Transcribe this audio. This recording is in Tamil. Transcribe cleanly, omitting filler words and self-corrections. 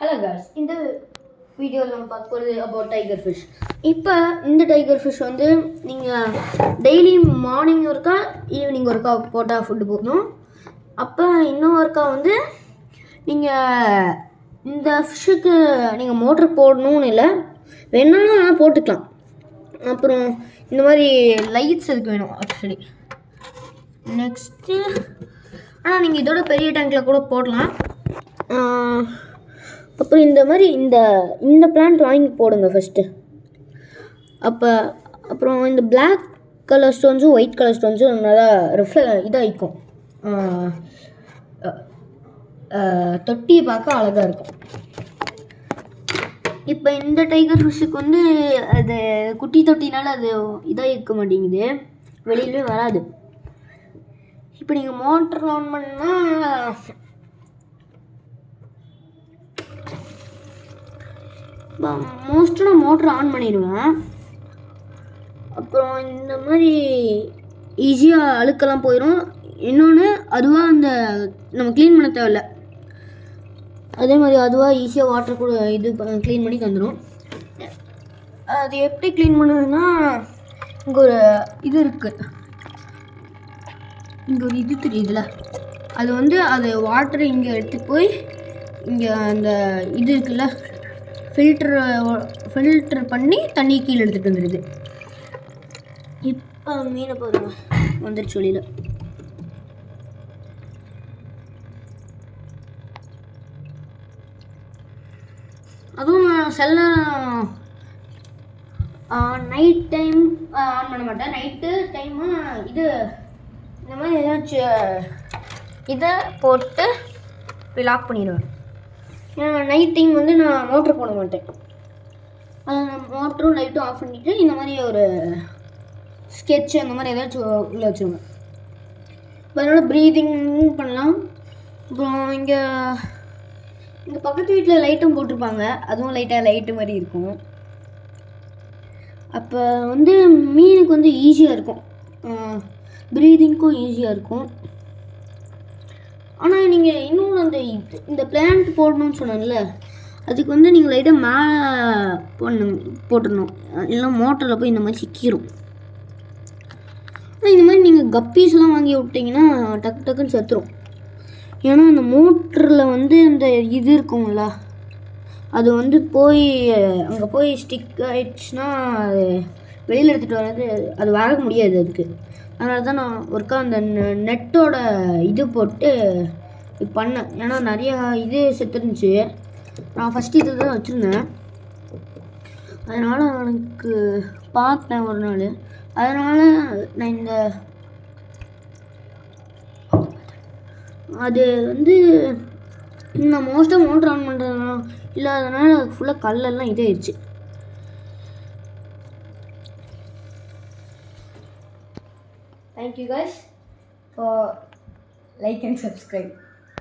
ஹலோ காய்ஸ், இந்த வீடியோவில் நம்ம பார்க்க போகிறது அபவுட் டைகர் ஃபிஷ். இப்போ இந்த டைகர் ஃபிஷ் வந்து நீங்கள் டெய்லி மார்னிங் ஒருக்கா ஈவினிங் ஒருக்கா போட்டால் ஃபுட்டு போடணும். அப்போ இன்னும் ஒருக்கா வந்து நீங்கள் இந்த ஃபிஷ்ஷுக்கு நீங்கள் மோட்ரு போடணும்னு இல்லை, வேணாலும் ஆனால் போட்டுக்கலாம். அப்புறம் இந்த மாதிரி லைட்ஸ் அதுக்கு வேணும் ஆக்சுவலி. நெக்ஸ்ட்டு ஆனால் நீங்கள் இதோட பெரிய டேங்கில் கூட போடலாம். அப்புறம் இந்த மாதிரி இந்த பிளான்ட் வாங்கி போடுங்க ஃபஸ்ட்டு. அப்புறம் இந்த பிளாக் கலர் ஸ்டோன்ஸும் ஒயிட் கலர் ஸ்டோன்ஸும் நல்லா இதாகிக்கும், தொட்டியை பார்க்க அழகாக இருக்கும். இப்போ இந்த டைகர் ஃபிஷ்ஷுக்கு வந்து அது குட்டி தொட்டினால அது இதாக இருக்க மாட்டேங்குது, வெளியிலே வராது. இப்போ நீங்கள் மோட்டர் ஆன் பண்ணால் மோஸ்ட்டாக நான் மோட்ரு ஆன் பண்ணிடுவேன். அப்புறம் இந்த மாதிரி ஈஸியாக அழுக்கெல்லாம் போயிடும். இன்னொன்று அதுவாக நம்ம க்ளீன் பண்ண தேவையில்ல, அதே மாதிரி அதுவாக ஈஸியாக வாட்டர் கூட க்ளீன் பண்ணி தந்துடும். அது எப்படி க்ளீன் பண்ணுறதுன்னா, இங்கே ஒரு இது இருக்குது, இங்கே ஒரு இது தெரியுதுல்ல, அது வந்து அது வாட்டரை இங்கே எடுத்துகிட்டு போய் இங்கே அந்த இது இருக்குல்ல, ஃபில்ட்ரு பண்ணி தண்ணி கீழே எடுத்துகிட்டு வந்துடுது. இப்போ மீனை பாருங்க வந்துருச்சு வெளியில். அதுவும் நான் சில நைட் டைம் ஆன் பண்ண மாட்டேன். நைட்டு டைமு இந்த மாதிரி ஏதாச்சும் இதை போட்டு இப்படி லாக் பண்ணிடுவேன். ஏன்னா நைட் டைம் வந்து நான் மோட்ரு போட மாட்டேன். மோட்டரும் லைட்டும் ஆஃப் பண்ணிவிட்டு இந்த மாதிரி ஒரு ஸ்கெட்சு அந்த மாதிரி ஏதாச்சும் உள்ளே வச்சுருவேன். இப்போ அதனால் ப்ரீதிங் பண்ணலாம். அப்புறம் இங்கே பக்கத்து வீட்டில் லைட்டும் போட்டிருப்பாங்க, அதுவும் லைட்டு மாதிரி இருக்கும். அப்போ வந்து மீனுக்கு வந்து ஈஸியாக இருக்கும், ப்ரீதிங்க்கும் ஈஸியாக இருக்கும். ஆனால் நீங்கள் இன்னொன்று இந்த பிளான்ட் போடணும்னு சொன்னேன்ல, அதுக்கு வந்து நீங்கள் லைட்டாக மேலே போட்டுடணும், இல்லைனா மோட்டரில் போய் இந்த மாதிரி சிக்கிடும். ஆனால் இந்த மாதிரி நீங்கள் கப்பீஸ்லாம் வாங்கி விட்டிங்கன்னா டக்குன்னு செத்துரும். ஏன்னா அந்த மோட்டரில் வந்து இந்த இது இருக்குங்களா, அது வந்து அங்கே போய் ஸ்டிக் ஆகிடுச்சுன்னா அது வெளியில் எடுத்துகிட்டு வர்றது அது வர முடியாது அதுக்கு. அதனால தான் நான் ஒருக்கா அந்த நெட்டோட இது போட்டு பண்ணேன். ஏன்னா நிறையா இது செத்துருந்துச்சு. நான் ஃபஸ்ட்டு இது தான் வச்சுருந்தேன், அதனால் எனக்கு பார்த்தேன் ஒரு நாள். அதனால் நான் அது வந்து நான் மோஸ்ட்டாக மோட்டர் ஆன் பண்ணுறதுனால இல்லாதனால ஃபுல்லாக கல்லெல்லாம் இதாகிடுச்சு. Thank you guys for like and subscribe.